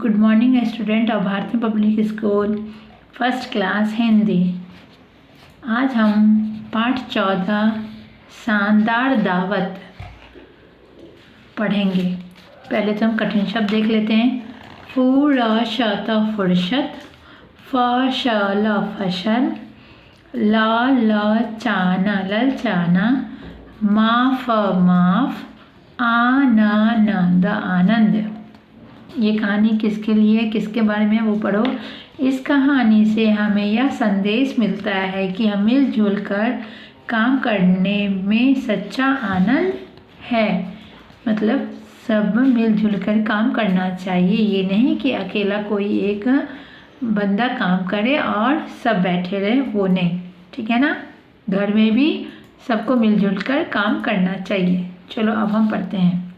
Good morning student of भारतीय public school first class Hindi. आज हम पाठ 14 शानदार दावत पढ़ेंगे। पहले तो हम कठिन शब्द देख लेते हैं। फुरशत फुरशत, फसल फसल, ललचाना ललचाना, माफ माफ, आनंद आनंद। ये कहानी किसके लिए, किसके बारे में वो पढ़ो। इस कहानी से हमें यह संदेश मिलता है कि हम मिलजुल कर काम करने में सच्चा आनंद है। मतलब सब मिलजुल कर काम करना चाहिए, ये नहीं कि अकेला कोई एक बंदा काम करे और सब बैठे रहे, वो नहीं, ठीक है ना। घर में भी सबको मिलजुल कर काम करना चाहिए। चलो अब हम पढ़ते हैं।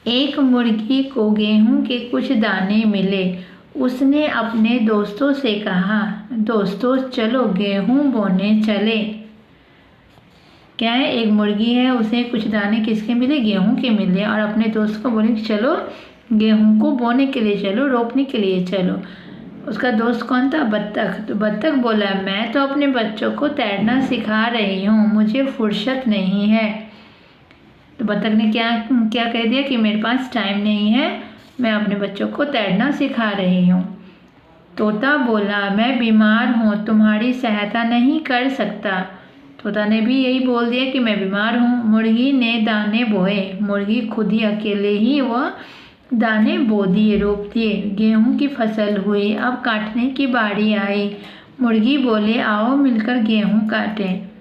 एक मुर्गी को गेहूं के कुछ दाने मिले। उसने अपने दोस्तों से कहा, दोस्तों चलो गेहूं बोने चले। क्या है, एक मुर्गी है, उसे कुछ दाने किसके मिले, गेहूं के मिले, और अपने दोस्त को बोले कि चलो गेहूं को बोने के लिए चलो, रोपने के लिए चलो। उसका दोस्त कौन था, बत्तख। तो बत्तख बोला, मैं तो अपने बच्चों को तैरना सिखा रही हूँ, मुझे फुर्सत नहीं है। तो बत्तख ने क्या कह दिया कि मेरे पास टाइम नहीं है, मैं अपने बच्चों को तैरना सिखा रही हूँ। तोता बोला, मैं बीमार हूँ, तुम्हारी सहायता नहीं कर सकता। तोता ने भी यही बोल दिया कि मैं बीमार हूँ। मुर्गी ने दाने बोए। मुर्गी खुद ही अकेले ही वह दाने बो दिए, रोप दिए। गेहूँ की फसल हुई। अब काटने की बारी आई। मुर्गी बोले, आओ मिलकर गेहूँ काटें।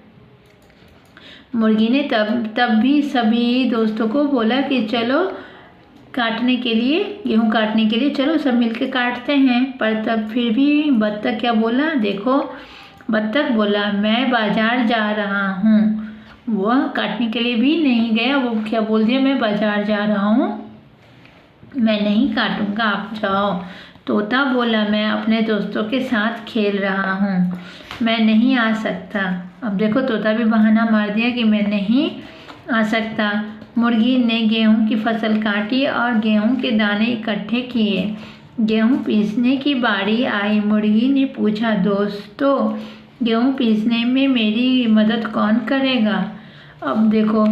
मुर्गी ने तब भी सभी दोस्तों को बोला कि चलो काटने के लिए, गेहूँ काटने के लिए चलो, सब मिलके काटते हैं। पर तब फिर भी बत्तख क्या बोला, देखो बत्तख बोला, मैं बाजार जा रहा हूँ। वह काटने के लिए भी नहीं गया, वो क्या बोल दिया, मैं बाजार जा रहा हूँ, मैं नहीं काटूंगा, आप जाओ। तोता बोला, मैं अपने दोस्तों के साथ खेल रहा हूँ, मैं नहीं आ सकता। अब देखो तोता भी बहाना मार दिया कि मैं नहीं आ सकता। मुर्गी ने गेहूं की फसल काटी और गेहूं के दाने इकट्ठे किए। गेहूं पीसने की बारी आई। मुर्गी ने पूछा, दोस्तों गेहूं पीसने में मेरी मदद कौन करेगा। अब देखो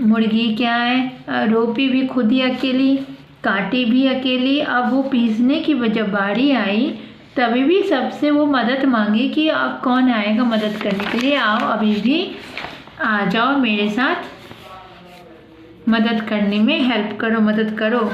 मुर्गी क्या है, रोपी भी खुद ही अकेली, काटी भी अकेली। अब वो पीसने की जब बारी आई तभी भी सबसे वो मदद मांगी कि अब कौन आएगा मदद करने के लिए, आओ अभी भी आ जाओ मेरे साथ मदद करने में, हेल्प करो, मदद करो,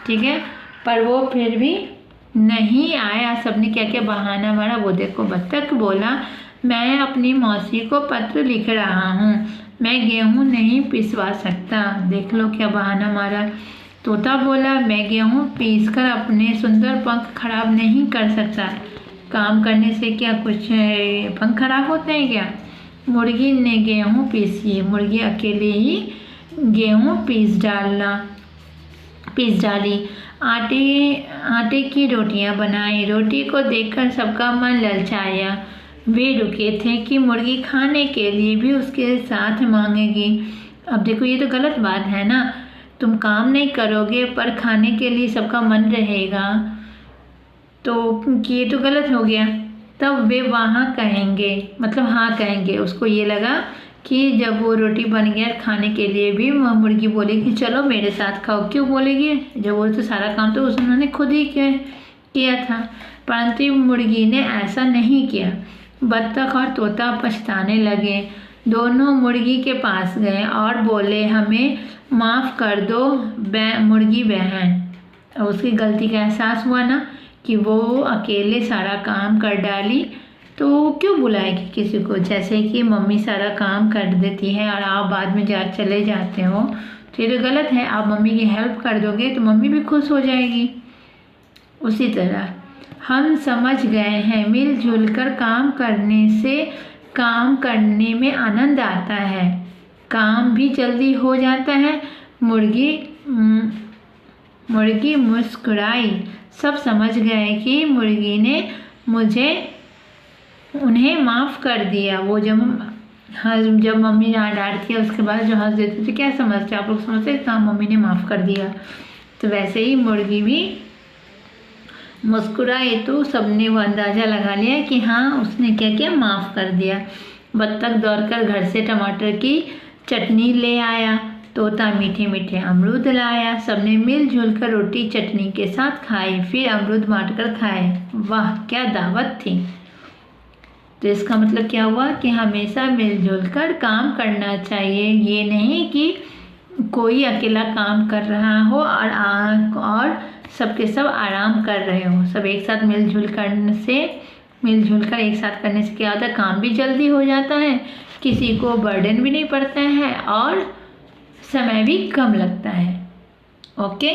ठीक है। पर वो फिर भी नहीं आया। सबने क्या क्या बहाना मारा, वो देखो। बत्तख बोला, मैं अपनी मौसी को पत्र लिख रहा हूँ, मैं गेहूँ नहीं पिसवा सकता। देख लो क्या बहाना मारा। तोता बोला, मैं गेहूँ पीसकर अपने सुंदर पंख खराब नहीं कर सकता। काम करने से क्या कुछ पंख खराब होते हैं क्या। मुर्गी ने गेहूँ पीसी। मुर्गी अकेले ही गेहूँ पीस डाली। आटे की रोटियां बनाई। रोटी को देखकर सबका मन ललचाया। वे रुके थे कि मुर्गी खाने के लिए भी उसके साथ मांगेगी। अब देखो ये तो गलत बात है ना, तुम काम नहीं करोगे पर खाने के लिए सबका मन रहेगा, तो ये तो गलत हो गया। तब वे वहाँ कहेंगे, मतलब हाँ कहेंगे। उसको ये लगा कि जब वो रोटी बन गया खाने के लिए भी, मुर्गी बोलेगी चलो मेरे साथ खाओ। क्यों बोलेगी, जब वो तो सारा काम तो उन्होंने खुद ही किया था। परंतु मुर्गी ने ऐसा नहीं किया। बत्तख और तोता पछताने लगे। दोनों मुर्गी के पास गए और बोले, हमें माफ़ कर दो मुर्गी बहन। उसकी गलती का एहसास हुआ ना कि वो अकेले सारा काम कर डाली, तो क्यों बुलाएगी किसी को। जैसे कि मम्मी सारा काम कर देती है और आप बाद में चले जाते हो, तो ये तो गलत है। आप मम्मी की हेल्प कर दोगे तो मम्मी भी खुश हो जाएगी। उसी तरह हम समझ गए हैं, मिलजुल कर काम करने से काम करने में आनंद आता है, काम भी जल्दी हो जाता है। मुर्गी मुस्कुराई। सब समझ गए कि मुर्गी ने उन्हें माफ़ कर दिया। वो जब मम्मी डांटती है उसके बाद जो हंस देती थी, क्या समझते आप लोग, समझते हाँ मम्मी ने माफ़ कर दिया। तो वैसे ही मुर्गी भी मुस्कुराए तो सबने वो अंदाज़ा लगा लिया कि हाँ उसने क्या किया, माफ़ कर दिया। बत्तख दौड़कर घर से टमाटर की चटनी ले आया, तोता मीठे मीठे अमरूद लाया, सबने मिलजुल कर रोटी चटनी के साथ खाई, फिर अमरूद बांट कर खाए। वाह क्या दावत थी। तो इसका मतलब क्या हुआ कि हमेशा मिलजुल कर काम करना चाहिए। ये नहीं कि कोई अकेला काम कर रहा हो और सबके सब आराम कर रहे हो। सब एक साथ मिलजुल कर एक साथ करने से क्या होता है, काम भी जल्दी हो जाता है, किसी को बर्डन भी नहीं पड़ता है और समय भी कम लगता है। ओके,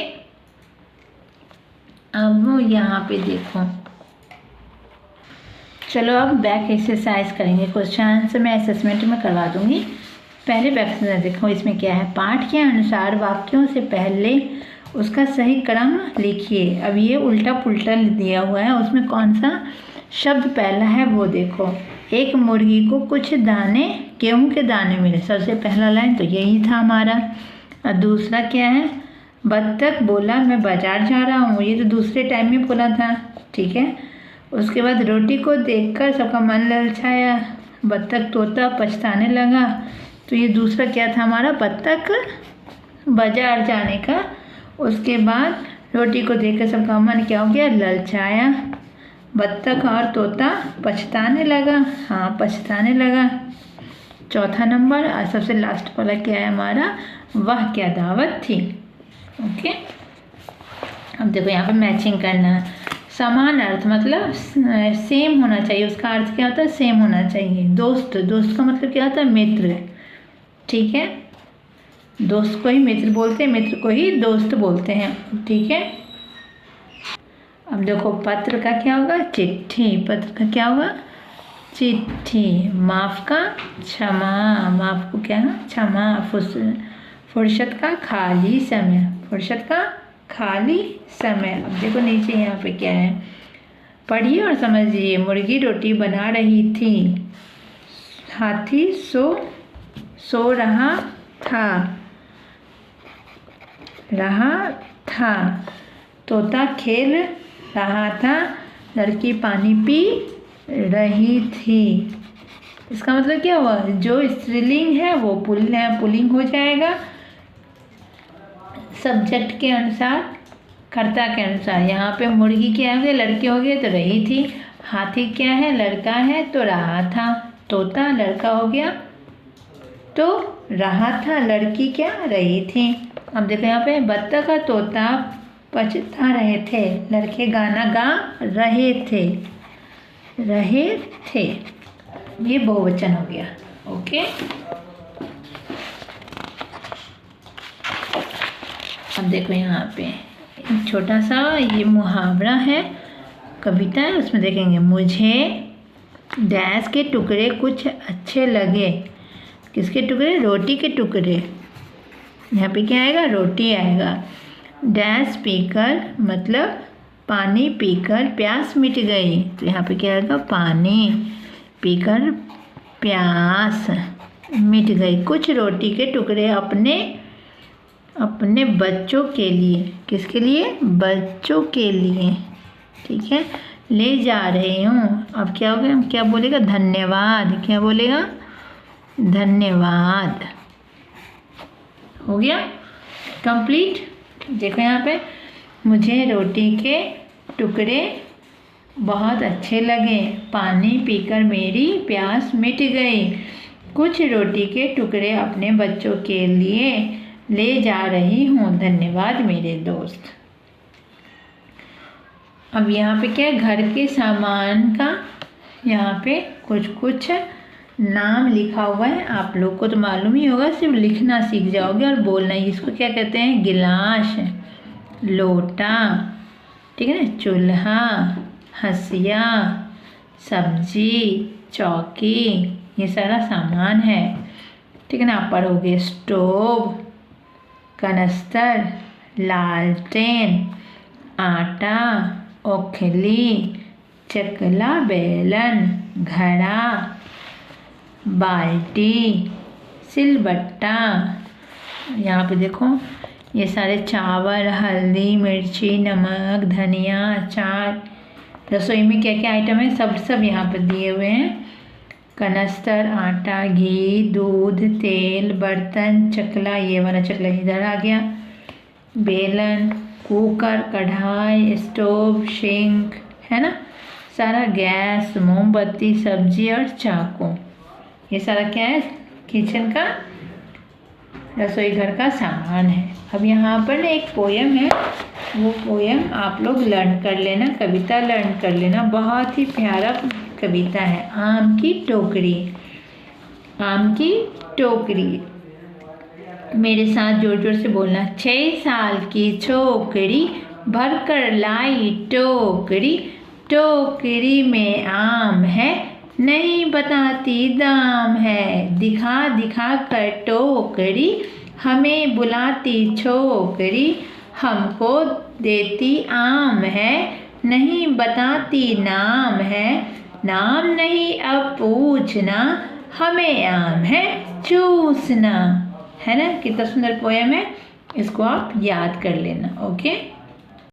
अब यहाँ पे देखो, चलो अब बैक एक्सरसाइज करेंगे। क्वेश्चन आंसर मैं असेसमेंट में करवा दूंगी। पहले बैक एक्सरसाइज देखो, इसमें क्या है, पाठ के अनुसार वाक्यों से पहले उसका सही क्रम लिखिए। अब ये उल्टा पुल्टा दिया हुआ है, उसमें कौन सा शब्द पहला है वो देखो। एक मुर्गी को कुछ दाने गेहूं के दाने मिले, सबसे पहला लाइन तो यही था हमारा। और दूसरा क्या है, बत्तख बोला मैं बाजार जा रहा हूँ, ये तो दूसरे टाइम में बोला था, ठीक है। उसके बाद रोटी को देखकर सबका मन ललचाया, बत्तख तोता पछताने लगा, तो ये दूसरा क्या था हमारा, बत्तख बाजार जाने का। उसके बाद रोटी को देखकर सबका मन क्या हो गया, ललचाया, बत्तख और तोता पछताने लगा, हाँ पछताने लगा। चौथा नंबर और सबसे लास्ट वाला क्या है हमारा, वह क्या दावत थी। ओके, अब देखो यहाँ पे मैचिंग करना। समान अर्थ मतलब सेम होना चाहिए, उसका अर्थ क्या होता है, सेम होना चाहिए। दोस्त, दोस्त का मतलब क्या होता है, मित्र, ठीक है। दोस्त को ही मित्र बोलते हैं, मित्र को ही दोस्त बोलते हैं, ठीक है। अब देखो पत्र का क्या होगा, चिट्ठी, पत्र का क्या होगा, चिट्ठी। माफ़ का क्षमा, माफ़ को क्या है, क्षमा। फुर्सत का खाली समय, फुर्सत का खाली समय। अब देखो नीचे यहाँ पे क्या है, पढ़िए और समझिए। मुर्गी रोटी बना रही थी, हाथी सो रहा था, तोता खेल रहा था, लड़की पानी पी रही थी। इसका मतलब क्या हुआ, जो स्त्रीलिंग है वो पुल्लिंग हो जाएगा सब्जेक्ट के अनुसार, कर्ता के अनुसार। यहाँ पे मुर्गी क्या हो गया, लड़की हो गया तो रही थी, हाथी क्या है, लड़का है तो रहा था, तोता लड़का हो गया तो रहा था, लड़की क्या रही थी। अब देखो यहाँ पे बत्तख और तोता पछता रहे थे, लड़के गाना गा रहे थे, ये बहुवचन हो गया। ओके, अब देखो यहाँ पे छोटा सा ये मुहावरा है, कविता है, उसमें देखेंगे। मुझे डैश के टुकड़े कुछ अच्छे लगे, किसके टुकड़े, रोटी के टुकड़े। यहाँ पे क्या आएगा, रोटी आएगा। डैश पीकर मतलब पानी पीकर प्यास मिट गई, तो यहाँ पे क्या आएगा, पानी पीकर प्यास मिट गई। कुछ रोटी के टुकड़े अपने बच्चों के लिए, किसके लिए, बच्चों के लिए, ठीक है, ले जा रही हूँ। अब क्या हो गया, क्या बोलेगा, धन्यवाद, क्या बोलेगा, धन्यवाद। हो गया कंप्लीट। देखो यहाँ पे, मुझे रोटी के टुकड़े बहुत अच्छे लगे, पानी पीकर मेरी प्यास मिट गई, कुछ रोटी के टुकड़े अपने बच्चों के लिए ले जा रही हूँ, धन्यवाद मेरे दोस्त। अब यहाँ पे क्या है, घर के सामान का यहाँ पे कुछ नाम लिखा हुआ है, आप लोग को तो मालूम ही होगा, सिर्फ लिखना सीख जाओगे और बोलना ही। इसको क्या कहते हैं, गिलास, लोटा, ठीक है ना, चूल्हा, हंसिया, सब्जी, चौकी, ये सारा सामान है, ठीक है ना। आप पढ़ोगे स्टोव, कनस्तर, लालटेन, आटा, ओखली, चकला बेलन, घड़ा, बाल्टी, सिलबट्टा। यहाँ पे देखो ये सारे चावल, हल्दी, मिर्ची, नमक, धनिया, अचार, रसोई में क्या क्या आइटम है सब यहाँ पर दिए हुए हैं। कनस्तर, आटा, घी, दूध, तेल, बर्तन, चकला, ये वाला चकला इधर आ गया, बेलन, कुकर, कढ़ाई, स्टोव, सिंक, है ना, सारा गैस, मोमबत्ती, सब्जी और चाकू, ये सारा क्या है किचन का, रसोई घर का सामान है। अब यहाँ पर एक पोयम है, वो पोयम आप लोग लर्न कर लेना, कविता लर्न कर लेना, बहुत ही प्यारा कविता है। आम की टोकरी। आम की टोकरी, मेरे साथ जोर जोर से बोलना। 6 साल की छोकरी भर कर लाई टोकरी, टोकरी में आम है नहीं बताती दाम है, दिखा दिखा कर टोकरी हमें बुलाती छोकरी, हमको देती आम है नहीं बताती नाम है, नाम नहीं अब पूछना हमें आम है चूसना। है ना, कितना सुंदर पोयम है, इसको आप याद कर लेना। ओके।